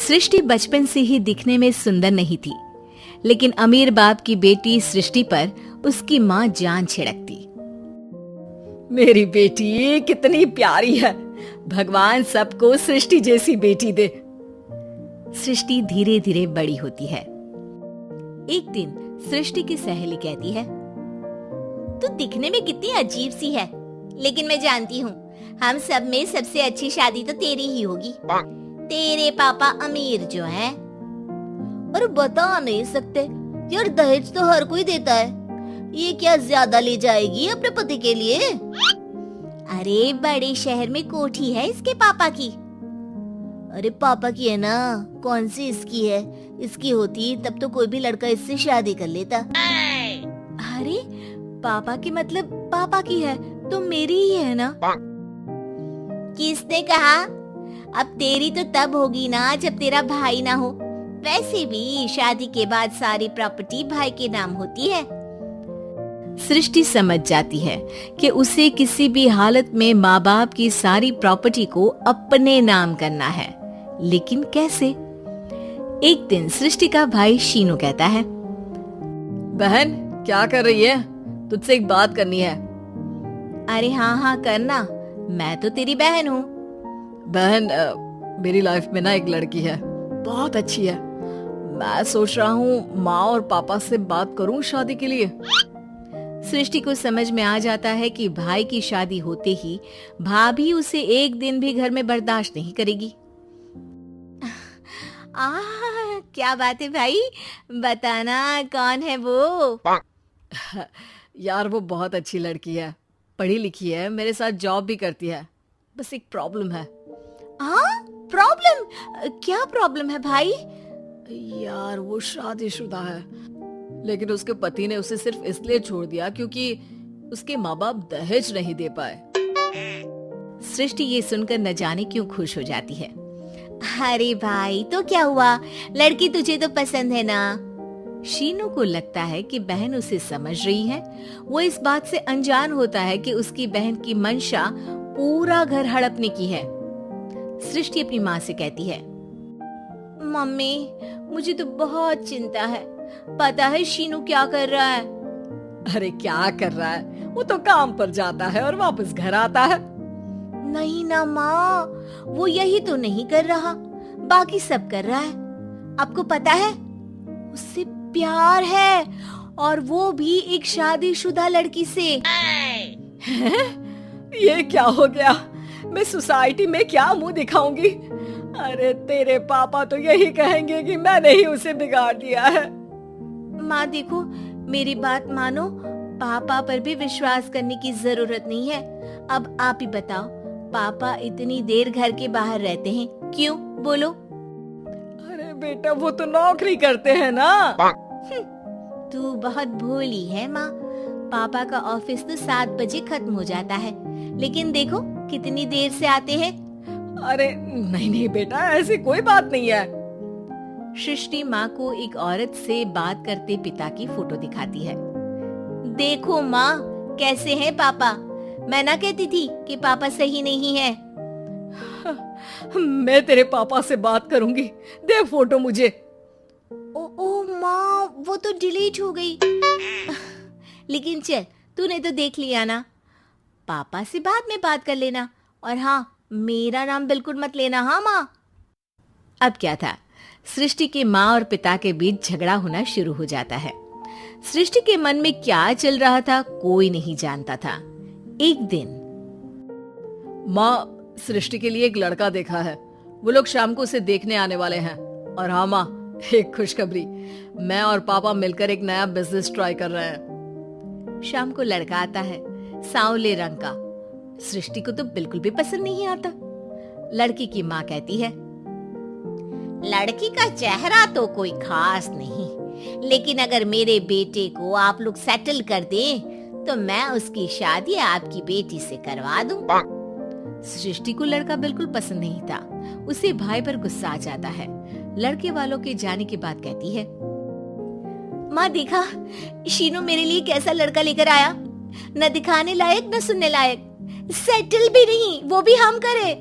सृष्टि बचपन से ही दिखने में सुंदर नहीं थी, लेकिन अमीर बाप की बेटी सृष्टि पर उसकी माँ जान छिड़कती। मेरी बेटी कितनी प्यारी है, भगवान सबको सृष्टि जैसी बेटी दे। सृष्टि धीरे धीरे बड़ी होती है। एक दिन सृष्टि की सहेली कहती है, तू दिखने में कितनी अजीब सी है, लेकिन मैं जानती हूँ हम सब में सबसे अच्छी शादी तो तेरी ही होगी। तेरे पापा अमीर जो हैं। और बता नहीं सकते यार, दहेज तो हर कोई देता है, ये क्या ज्यादा ले जाएगी अपने पति के लिए? अरे बड़े शहर में कोठी है इसके पापा की। अरे पापा की है ना, कौन सी इसकी है? इसकी होती तब तो कोई भी लड़का इससे शादी कर लेता। अरे पापा की मतलब पापा की है तो मेरी ही है ना? किसने कहा? अब तेरी तो तब होगी ना जब तेरा भाई ना हो। वैसे भी शादी के बाद सारी प्रॉपर्टी भाई के नाम होती है। सृष्टि समझ जाती है कि उसे किसी भी हालत में माँ बाप की सारी प्रॉपर्टी को अपने नाम करना है, लेकिन कैसे? एक दिन सृष्टि का भाई शीनू कहता है, बहन क्या कर रही है? तुझसे एक बात करनी है। अरे हाँ करना, मैं तो तेरी बहन हूँ। बहन मेरी लाइफ में ना एक लड़की है, बहुत अच्छी है। मैं सोच रहा हूँ माँ और पापा से बात करूँ शादी के लिए। सृष्टि को समझ में आ जाता है कि भाई की शादी होते ही भाभी उसे एक दिन भी घर में बर्दाश्त नहीं करेगी। क्या बात है भाई, बताना कौन है वो? यार वो बहुत अच्छी लड़की है, पढ़ी लिखी है, मेरे साथ जॉब भी करती है। बस एक प्रॉब्लम है। प्रॉब्लम? क्या प्रॉब्लम है भाई? यार वो शादीशुदा है, लेकिन उसके पति ने उसे सिर्फ इसलिए छोड़ दिया क्योंकि उसके माँ बाप दहेज नहीं दे पाए। सृष्टि ये सुनकर न जाने क्यों खुश हो जाती है। अरे भाई तो क्या हुआ, लड़की तुझे तो पसंद है ना? शीनू को लगता है कि बहन उसे समझ रही है। वो इस बात से अनजान होता है कि उसकी बहन की मंशा पूरा घर हड़पने की है। सृष्टि अपनी माँ से कहती है, मम्मी मुझे तो बहुत चिंता है, पता है शीनू क्या कर रहा है? अरे क्या कर रहा है? वो तो काम पर जाता है और वापस घर आता है। नहीं ना माँ, वो यही तो नहीं कर रहा, बाकी सब कर रहा है। आपको पता है उससे प्यार है, और वो भी एक शादीशुदा लड़की से। ये क्या हो गया? मैं सोसाइटी में क्या मुंह दिखाऊंगी? अरे तेरे पापा तो यही कहेंगे कि मैंने ही उसे बिगाड़ दिया है। माँ देखो, मेरी बात मानो, पापा पर भी विश्वास करने की जरूरत नहीं है। अब आप ही बताओ, पापा इतनी देर घर के बाहर रहते हैं क्यों? बोलो। अरे बेटा वो तो नौकरी करते हैं ना। तू बहुत भोली है माँ, पापा का ऑफिस तो 7 बजे खत्म हो जाता है, लेकिन देखो कितनी देर से आते हैं। अरे नहीं बेटा, ऐसी कोई बात नहीं है। सृष्टि माँ को एक औरत से बात करते पिता की फोटो दिखाती है। देखो माँ कैसे हैं पापा, मैं ना कहती थी कि पापा सही नहीं है। मैं तेरे पापा से बात करूंगी, दे फोटो मुझे। ओ माँ, वो तो डिलीट हो गई। लेकिन चल, तूने तो देख लिया ना, पापा से बाद में बात कर लेना, और हाँ मेरा नाम बिल्कुल मत लेना। हाँ माँ। अब क्या था, सृष्टि के माँ और पिता के बीच झगड़ा होना शुरू हो जाता है। सृष्टि के मन में क्या चल रहा था कोई नहीं जानता था। एक दिन, माँ सृष्टि के लिए एक लड़का देखा है, वो लोग शाम को उसे देखने आने वाले हैं। और हाँ माँ, एक खुशखबरी, मैं और पापा मिलकर एक नया बिजनेस ट्राई कर रहे हैं। शाम को लड़का आता है, सांवले रंग का। सृष्टि को तो बिल्कुल भी पसंद नहीं आता। लड़की की माँ कहती है, लड़की का चेहरा तो कोई खास नहीं, लेकिन अगर मेरे बेटे को आप लोग सेटल कर दें तो मैं उसकी शादी आपकी बेटी से करवा दूं। सृष्टि को लड़का बिल्कुल पसंद नहीं था। उसे भाई पर गुस्सा आ जाता है। लड़के वालों के जाने के बाद कहती है, माँ देखा शीनू मेरे लिए कैसा लड़का लेकर आया, न दिखाने लायक न सुनने लायक, सेटल भी नहीं, वो भी हम करे।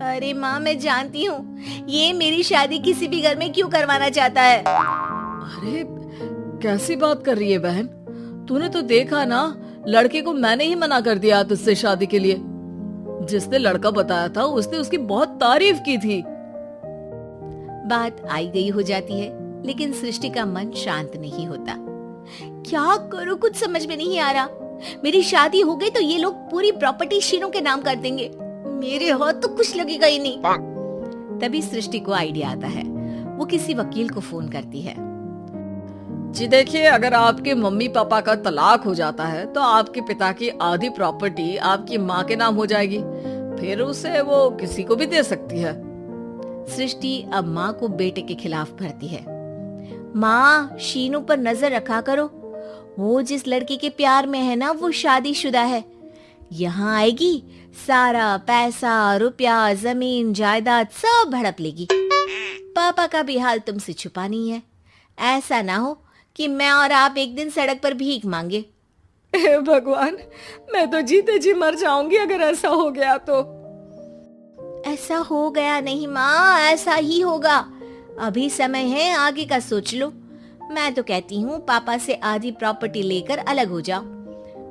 अरे माँ, मैं जानती हूँ ये मेरी शादी किसी भी घर में क्यों करवाना चाहता है। अरे कैसी बात कर रही है बहन, तूने तो देखा ना, लड़के को मैंने ही मना कर दिया तुझसे शादी के लिए। जिसने लड़का बताया था उसने उसकी बहुत तारीफ की थी। बात आई गई हो जाती है, लेकिन सृष्टि का मन शांत नहीं होता। क्या करूँ, कुछ समझ में नहीं आ रहा। मेरी शादी हो गई तो ये लोग पूरी प्रॉपर्टी शीनू के नाम कर देंगे, मेरे हाथ तो कुछ लगेगा ही नहीं। तभी सृष्टि को आइडिया आता है। वो किसी वकील को फोन करती है। जी देखिए, अगर आपके मम्मी पापा का तलाक हो जाता है तो आपके पिता की आधी प्रॉपर्टी आपकी माँ के नाम हो जाएगी, फिर उसे वो किसी को भी दे सकती है। सृष्टि अब माँ को बेटे के खिलाफ भरती है। माँ, शीनू पर नजर रखा करो, वो जिस लड़की के प्यार में है ना, वो शादीशुदा है। यहाँ आएगी, सारा पैसा, रुपया, जमीन, जायदाद सब हड़प लेगी। पापा का भी हाल तुमसे छुपा नहीं है। ऐसा ना हो कि मैं और आप एक दिन सड़क पर भीख मांगे। हे भगवान, मैं तो जीते जी मर जाऊंगी अगर ऐसा हो गया तो। ऐसा हो गया नहीं माँ, ऐसा ही होगा। अभी समय है, आगे का सोच लो। मैं तो कहती हूँ पापा से आधी प्रॉपर्टी लेकर अलग हो जाओ।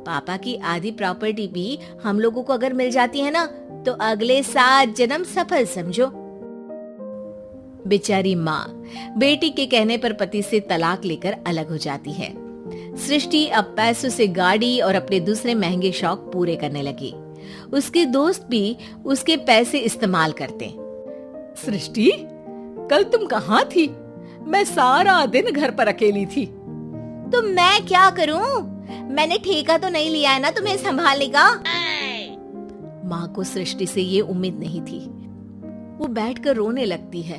पापा की आधी प्रॉपर्टी भी हम लोगों को अगर मिल जाती है ना, तो अगले 7 जन्म सफल समझो। बेचारी माँ बेटी के कहने पर पति से तलाक लेकर अलग हो जाती है। सृष्टि अब पैसों से गाड़ी और अपने दूसरे महंगे शौक पूरे करने लगी। उसके दोस्त भी उसके पैसे इस्तेमाल करते। सृष्टि, कल तुम कहाँ थी? मैं सारा दिन घर पर अकेली थी। तो मैं क्या करूं? मैंने ठेका तो नहीं लिया है ना तुम्हें संभालने का। माँ को सृष्टि से ये उम्मीद नहीं थी। वो बैठकर रोने लगती है।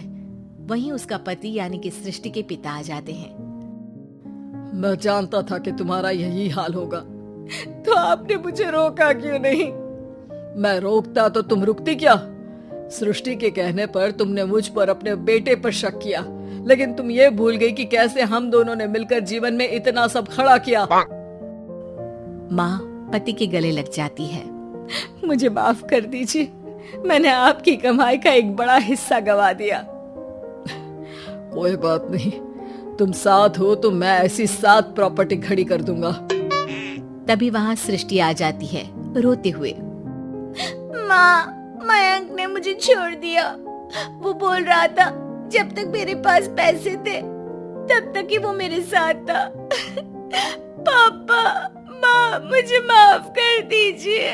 वहीं उसका पति यानी कि सृष्टि के पिता आ जाते हैं। मैं जानता था कि तुम्हारा यही हाल होगा, तो आपने मुझे रोका क्यों नहीं? मैं रोकता तो तुम रुकती क्या? सृष्टि के कहने पर तुमने मुझ पर अपने बेटे पर शक किया, लेकिन तुम ये भूल गई कि कैसे हम दोनों ने मिलकर जीवन में इतना सब खड़ा किया। माँ पति के गले लग जाती है। मुझे माफ कर दीजिए, मैंने आपकी कमाई का एक बड़ा हिस्सा गवा दिया। कोई बात नहीं, तुम साथ हो तो मैं ऐसी 7 प्रॉपर्टी खड़ी कर दूंगा। तभी वहाँ सृष्टि आ जाती है रोते हुए। माँ, मयंक ने मुझे छोड़ दिया। वो बोल रहा था जब तक मेरे पास पैसे थे तब तक ही वो मेरे साथ था। पापा, माँ, मुझे माफ कर दीजिए।